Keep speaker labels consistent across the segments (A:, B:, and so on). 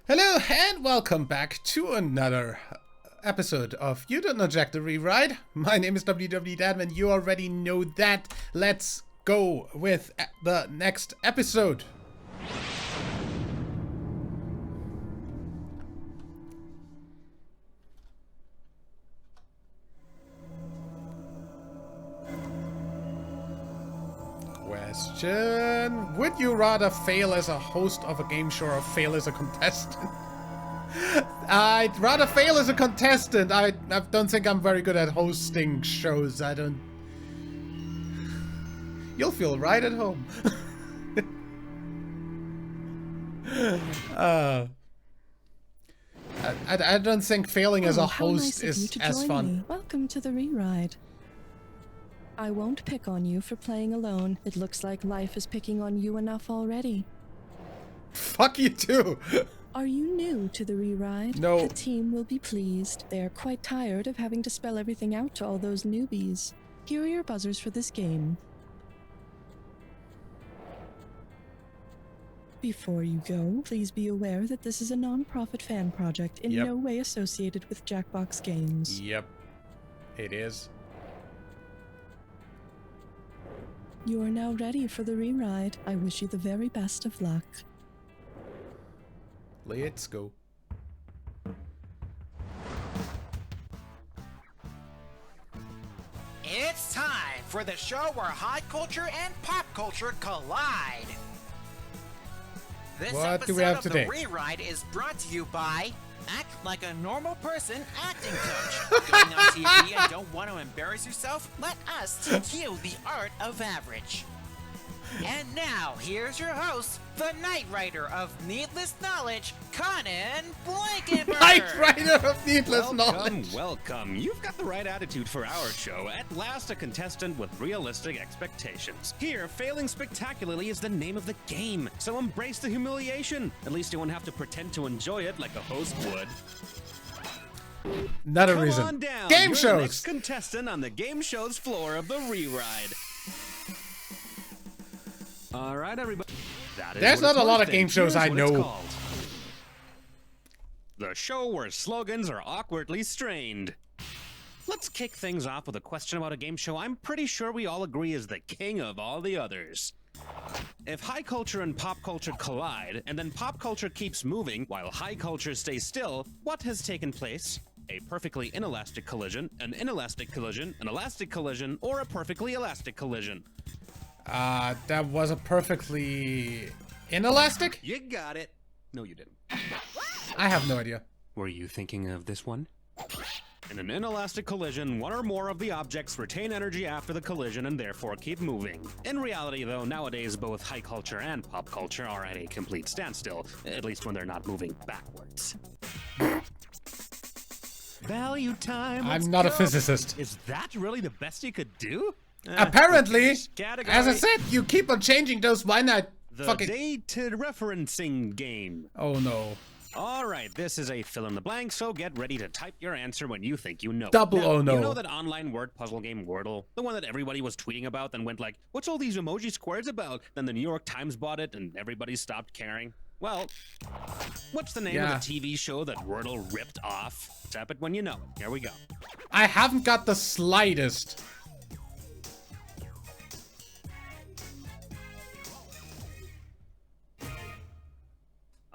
A: Hello and welcome back to another episode of You Don't Know Jack the Rewrite. My name is WWDadman, and you already know that. Let's go with the next episode. Question: would you rather fail as a host of a game show or fail as a contestant? I'd rather fail as a contestant. I don't think I'm very good at hosting shows. You'll feel right at home. I don't think failing as a host is as fun.
B: Welcome to the Rewrite. I won't pick on you for playing alone. It looks like life is picking on you enough already.
A: Fuck you too.
B: Are you new to the Rewrite?
A: No.
B: The team will be pleased. They are quite tired of having to spell everything out to all those newbies. Here are your buzzers for this game. Before you go, please be aware that this is a non-profit fan project in no way associated with Jackbox Games.
A: Yep, it is.
B: You are now ready for the Rewrite. I wish you the very best of luck.
A: Let's go.
C: It's time for the show where high culture and pop culture collide. This
A: What
C: episode
A: do we have
C: of
A: today?
C: The Rewrite is brought to you by Act Like a Normal Person Acting Coach. Going on TV and don't want to embarrass yourself? Let us teach you the art of average. And now, here's your host, the Knight Rider of Needless Knowledge, Conan Blankenberg.
A: Knight Rider of Needless Knowledge.
D: Welcome. You've got the right attitude for our show. At last, a contestant with realistic expectations. Here, failing spectacularly is the name of the game, so embrace the humiliation. At least you won't have to pretend to enjoy it like a host would.
A: Not a
D: Come
A: reason.
D: on down.
A: Game
D: You're
A: shows.
D: The next contestant on the game show's floor of the Rewrite. All right, everybody. That is
A: There's
D: what
A: not
D: it's
A: a lot
D: worth,
A: of game
D: and
A: shows
D: here's
A: I
D: what it's
A: know.
D: called. The show where slogans are awkwardly strained. Let's kick things off with a question about a game show I'm pretty sure we all agree is the king of all the others. If high culture and pop culture collide, and then pop culture keeps moving while high culture stays still, what has taken place? A perfectly inelastic collision, an inelastic collision, an elastic collision, or a perfectly elastic collision?
A: That was a perfectly inelastic?
D: You got it. No, you didn't.
A: I have no idea.
D: Were you thinking of this one? In an inelastic collision, one or more of the objects retain energy after the collision and therefore keep moving. In reality, though, nowadays both high culture and pop culture are at a complete standstill, at least when they're not moving backwards. Value time.
A: I'm not a physicist.
D: Is that really the best you could do?
A: Apparently,
D: Category.
A: as I said, you keep on changing those. Why not
D: The
A: fucking...
D: dated referencing game.
A: Oh no.
D: All right, this is a fill in the blank, so get ready to type your answer when you think you know.
A: Double
D: Now,
A: oh no.
D: You know that online word puzzle game Wordle? The one that everybody was tweeting about, then went like, what's all these emoji squares about? Then the New York Times bought it and everybody stopped caring. Well, what's the name of the TV show that Wordle ripped off? Tap it when you know it. Here we go.
A: I haven't got the slightest.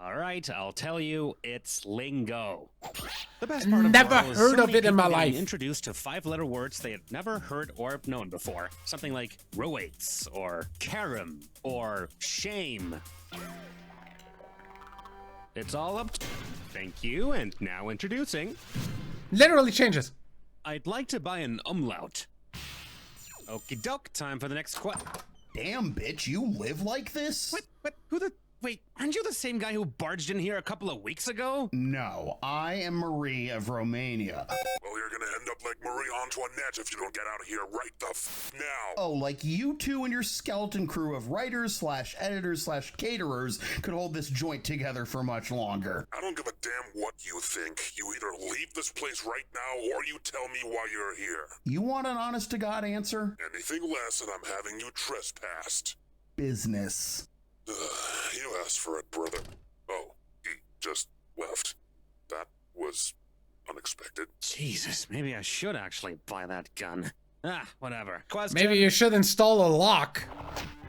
D: All right, I'll tell you, it's lingo. The best part of
A: Never
D: Wordle is
A: heard
D: so
A: of
D: many
A: it in my
D: people getting
A: life.
D: Introduced to five-letter words they had never heard or known before. Something like roates, or carom, or shame. It's all up to... Thank you, and now introducing...
A: Literally changes.
D: I'd like to buy an umlaut. Okie doke, time for the next question.
E: Damn, bitch, you live like this?
D: What? Who the... Wait, aren't you the same guy who barged in here a couple of weeks ago?
E: No, I am Marie of Romania.
F: Well, you're gonna end up like Marie Antoinette if you don't get out of here right the now.
E: Oh, like you two and your skeleton crew of writers slash editors slash caterers could hold this joint together for much longer.
F: I don't give a damn what you think. You either leave this place right now or you tell me why you're here.
E: You want an honest to God answer?
F: Anything less and I'm having you trespassed.
E: Business.
F: You asked for it, brother. Oh, just left. That was unexpected.
D: Jesus, maybe I should actually buy that gun. Ah, whatever. Question.
A: Maybe you should install a lock.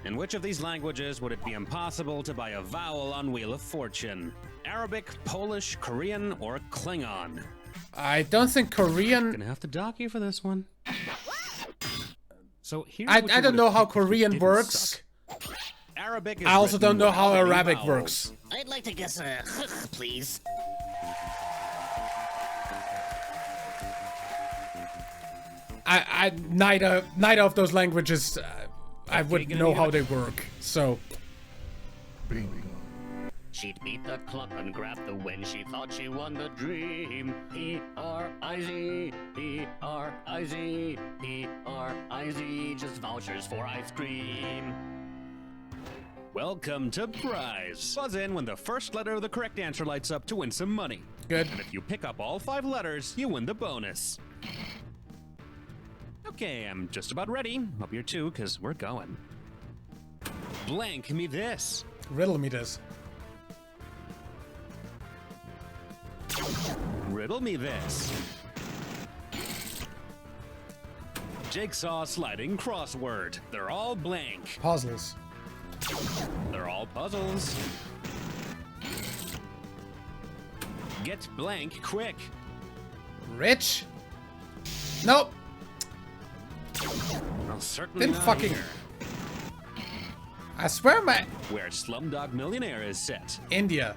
D: In which of these languages would it be impossible to buy a vowel on Wheel of Fortune? Arabic, Polish, Korean, or Klingon?
A: I don't think Korean...
D: Gonna have to dock you for this one. So here's
A: I
D: what you
A: don't
D: would've
A: know how
D: picked if you
A: Korean
D: didn't
A: works.
D: suck. Arabic is
A: I also
D: written
A: don't know how
D: without any
A: Arabic
D: vowels.
A: works.
G: I'd like to guess please.
A: Neither of those languages, I wouldn't
D: gonna
A: know
D: need
A: how
D: a-
A: they work. So,
G: She'd beat the clock and grab the win. She thought she won the dream. P-R-I-Z, P-R-I-Z, P-R-I-Z. Just vouchers for ice cream.
D: Welcome to Prize. Buzz in when the first letter of the correct answer lights up to win some money.
A: good.
D: And if you pick up all 5 letters, you win the bonus. Okay, I'm just about ready. Hope you're too, because we're going. Blank me this.
A: Riddle me this.
D: Riddle me this. Jigsaw sliding crossword. They're all blank.
A: Puzzles.
D: They're all puzzles. Get blank quick.
A: Rich? Nope.
D: Well, certainly
A: Didn't
D: not
A: fucking-
D: here,
A: I swear my...
D: where Slumdog Millionaire is set.
A: India.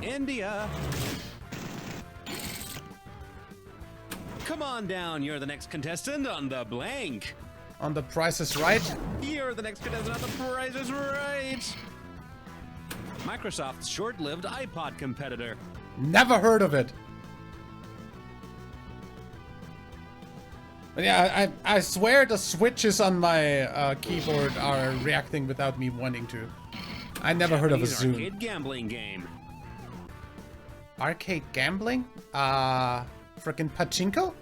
D: India. Come on down, you're the next contestant on the blank.
A: On the Price is Right.
D: You're the next contestant on the Price is Right. Microsoft's short-lived iPod competitor.
A: Never heard of it. But yeah, I swear the switches on my keyboard are reacting without me wanting to. I never heard of a
D: Japanese
A: Zoom.
D: arcade gambling game.
A: Arcade gambling? Frickin' pachinko?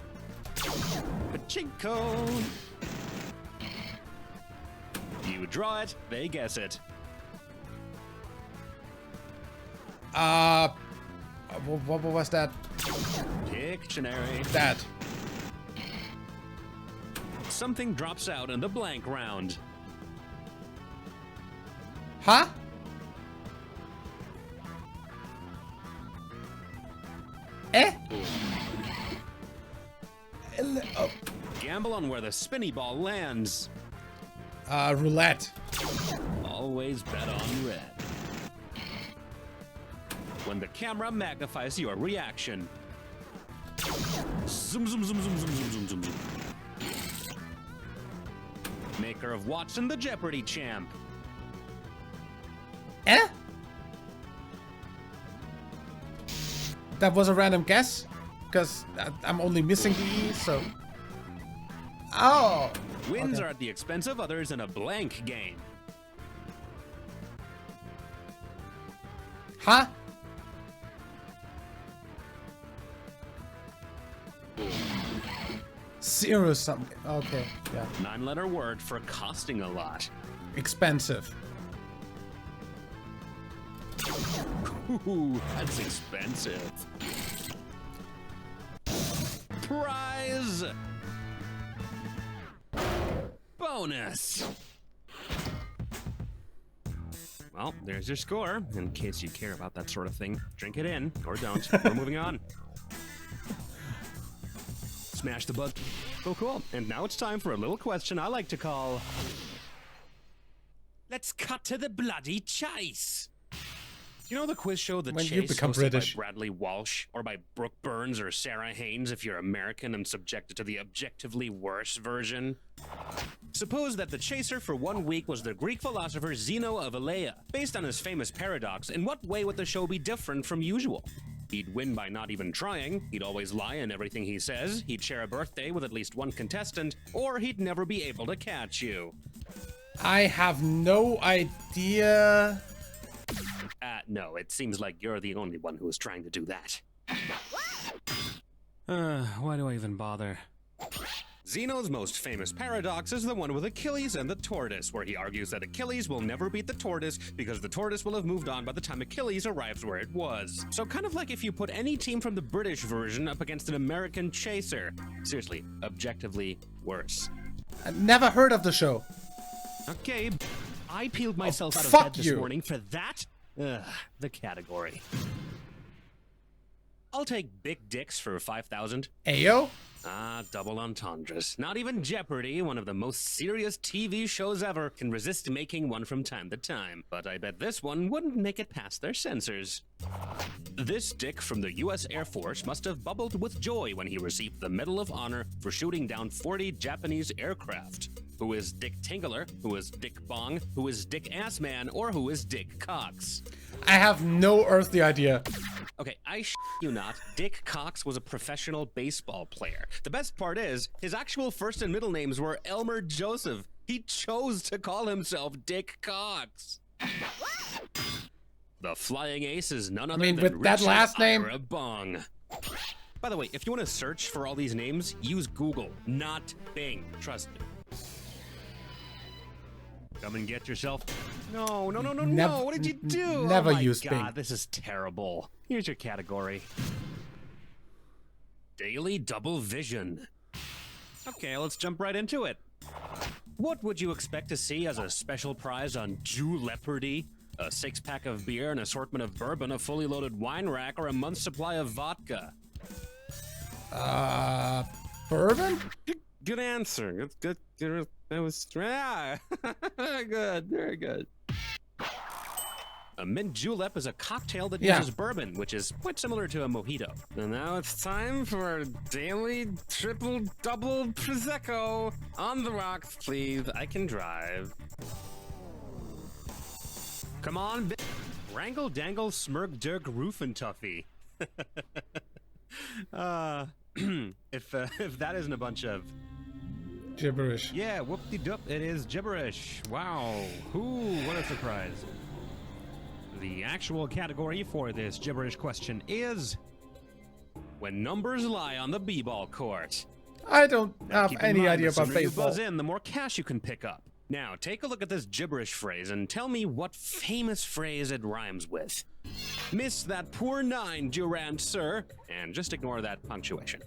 D: Pachinko. You draw it, they guess it.
A: What was that?
D: Pictionary.
A: That.
D: Something drops out in the blank round.
A: Huh? Eh? Oh.
D: Gamble on where the spinny ball lands.
A: Roulette.
D: Always bet on red. When the camera magnifies your reaction. Zoom, zoom, zoom, zoom, zoom, zoom, zoom, zoom, zoom. Maker of Watson the Jeopardy champ.
A: Eh? That was a random guess? Because I'm only missing the E, so... Oh!
D: Wins
A: Okay.
D: are at the expense of others in a blank game.
A: Huh? Zero something. Okay, yeah.
D: 9-letter word for costing a lot.
A: Expensive.
D: Ooh, that's expensive. Prize! Bonus! Well, there's your score. In case you care about that sort of thing, drink it in, or don't. We're moving on. Smash the button. Oh, cool. And now it's time for a little question I like to call... Let's cut to the bloody chase! You know the quiz show The
A: When
D: Chase,
A: you become
D: hosted
A: British.
D: by Bradley Walsh, or by Brooke Burns or Sarah Haynes if you're American and subjected to the objectively worse version? Suppose that the chaser for 1 week was the Greek philosopher Zeno of Elea. Based on his famous paradox, in what way would the show be different from usual? He'd win by not even trying, he'd always lie in everything he says, he'd share a birthday with at least one contestant, or he'd never be able to catch you.
A: I have no idea.
D: No, it seems like you're the only one who is trying to do that. Why do I even bother? Zeno's most famous paradox is the one with Achilles and the tortoise, where he argues that Achilles will never beat the tortoise because the tortoise will have moved on by the time Achilles arrives where it was. So kind of like if you put any team from the British version up against an American chaser. Seriously, objectively worse.
A: I never heard of the show.
D: Okay, I peeled myself out of
A: fuck
D: bed this
A: you.
D: morning for that. Ugh, the category. I'll take big dicks for 5,000.
A: Ayo?
D: Ah, double entendres. Not even Jeopardy, one of the most serious TV shows ever, can resist making one from time to time. But I bet this one wouldn't make it past their censors. This dick from the US Air Force must have bubbled with joy when he received the Medal of Honor for shooting down 40 Japanese aircraft. Who is Dick Tingler? Who is Dick Bong? Who is Dick Assman? Or who is Dick Cox?
A: I have no earthly idea.
D: Okay, I you not, Dick Cox was a professional baseball player. The best part is, his actual first and middle names were Elmer Joseph. He chose to call himself Dick Cox. The flying ace is none other than
A: with that
D: Richard
A: last name?
D: Ira Bong. By the way, if you want to search for all these names, use Google, not Bing. Trust me. Come and get yourself. No, no, no, no, no. What did you do?
A: Never
D: oh my
A: use
D: God,
A: Bing.
D: this is terrible. Here's your category. Daily double vision. Okay, let's jump right into it. What would you expect to see as a special prize on Jew Leopardy? A 6-pack of beer, an assortment of bourbon, a fully loaded wine rack, or a month's supply of vodka?
A: Bourbon?
D: Good answer. Good. That was good. Very good. A mint julep is a cocktail that uses bourbon, which is quite similar to a mojito. And now it's time for a daily triple-double prosecco. On the rocks, please. I can drive. Come on, Wrangle, dangle, smirk, dirk, roof, and tuffy. If that isn't a bunch of
A: Gibberish.
D: yeah, whoop-de-doop, it is gibberish. Wow, what a surprise. The actual category for this gibberish question is when numbers lie on the b-ball court.
A: I don't have
D: Keep in
A: any
D: mind,
A: idea
D: the
A: about
D: sooner you
A: baseball.
D: buzz in, the more cash you can pick up. Now, take a look at this gibberish phrase and tell me what famous phrase it rhymes with. Miss that poor 9, Durant, sir. And just ignore that punctuation.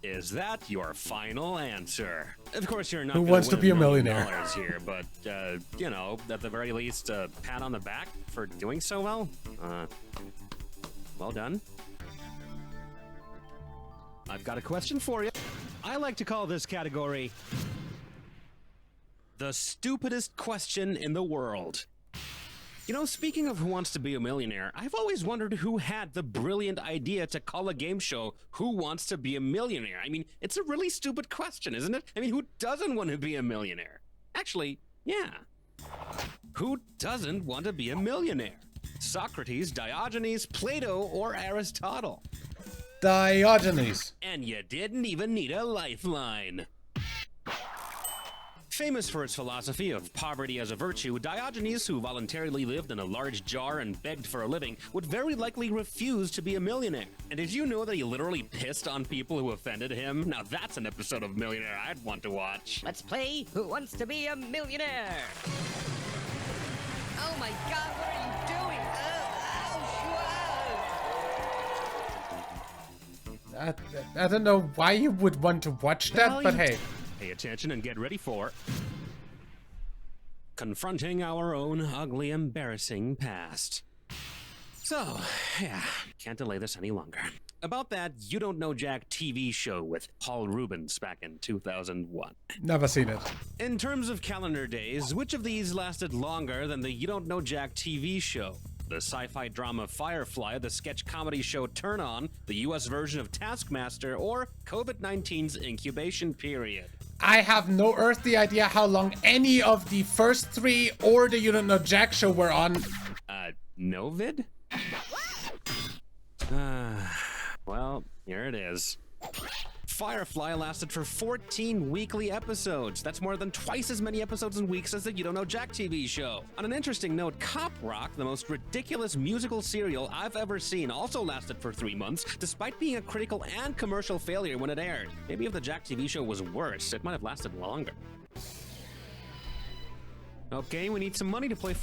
D: Is that your final answer? Of course, you're not
A: Who
D: gonna
A: wants to
D: win
A: be a
D: $1 million
A: millionaire?
D: here, but, you know, at the very least, a pat on the back for doing so well. Well done. I've got a question for you. I like to call this category the stupidest question in the world. You know, speaking of Who Wants to Be a Millionaire, I've always wondered who had the brilliant idea to call a game show Who Wants to Be a Millionaire? I mean, it's a really stupid question, isn't it? I mean, who doesn't want to be a millionaire? Actually, yeah. Who doesn't want to be a millionaire? Socrates, Diogenes, Plato, or Aristotle?
A: Diogenes.
D: And you didn't even need a lifeline. Famous for his philosophy of poverty as a virtue, Diogenes, who voluntarily lived in a large jar and begged for a living, would very likely refuse to be a millionaire. And did you know that he literally pissed on people who offended him? Now that's an episode of Millionaire I'd want to watch.
H: Let's play Who Wants to Be a Millionaire? Oh my God, what are you doing?
A: I don't know why you would want to watch that, but hey.
D: Pay attention and get ready for confronting our own ugly, embarrassing past. So, yeah, can't delay this any longer. About that You Don't Know Jack TV show with Paul Rubens back in 2001.
A: Never seen it.
D: In terms of calendar days, which of these lasted longer than the You Don't Know Jack TV show? The sci-fi drama Firefly, the sketch comedy show Turn On, the US version of Taskmaster, or COVID-19's incubation period?
A: I have no earthly idea how long any of the first 3 or the You Don't Know Jack show were on.
D: Novid? Well, here it is. Firefly lasted for 14 weekly episodes. That's more than twice as many episodes and weeks as the You Don't Know Jack TV show. On an interesting note, Cop Rock, the most ridiculous musical serial I've ever seen, also lasted for 3 months, despite being a critical and commercial failure when it aired. Maybe if the Jack TV show was worse, it might have lasted longer. Okay, we need some money to play.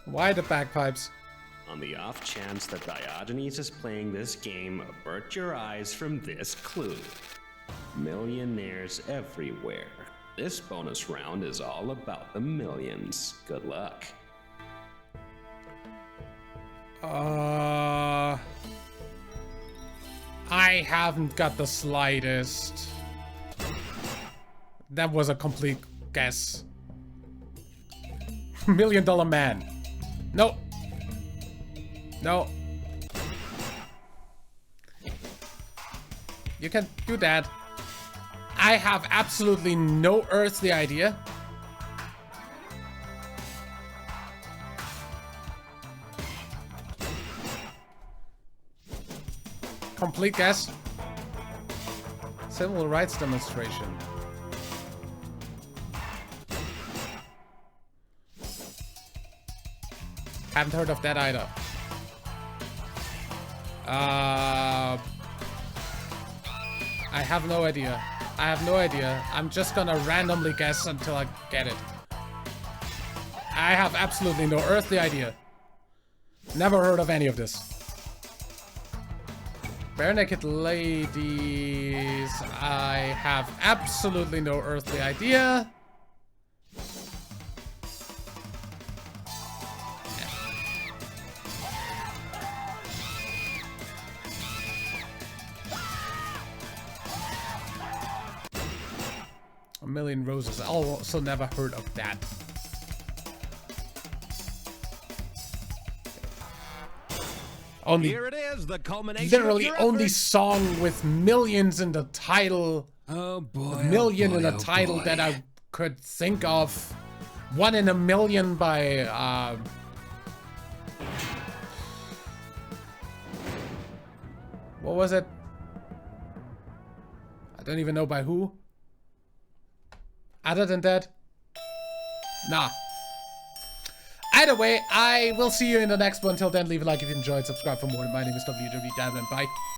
A: Why the bagpipes?
D: On the off chance that Diogenes is playing this game, avert your eyes from this clue. Millionaires everywhere. This bonus round is all about the millions. Good luck.
A: I haven't got the slightest. That was a complete guess. $1 Million Man. No. No. You can do that. I have absolutely no earthly idea. Complete guess. Civil rights demonstration. Haven't heard of that either. I have no idea. I have no idea. I'm just gonna randomly guess until I get it. I have absolutely no earthly idea. Never heard of any of this. Bare Naked Ladies. I have absolutely no earthly idea. A Million Roses. I also never heard of that. Only
D: Here it is, the culmination.
A: Literally only song with millions in the title.
D: Oh boy.
A: A million in a title that I could think of. 1 in a Million by what was it? I don't even know by who. Other than that, nah. Either way, I will see you in the next one. Till then, leave a like if you enjoyed, subscribe for more. My name is WW Diamond. Bye.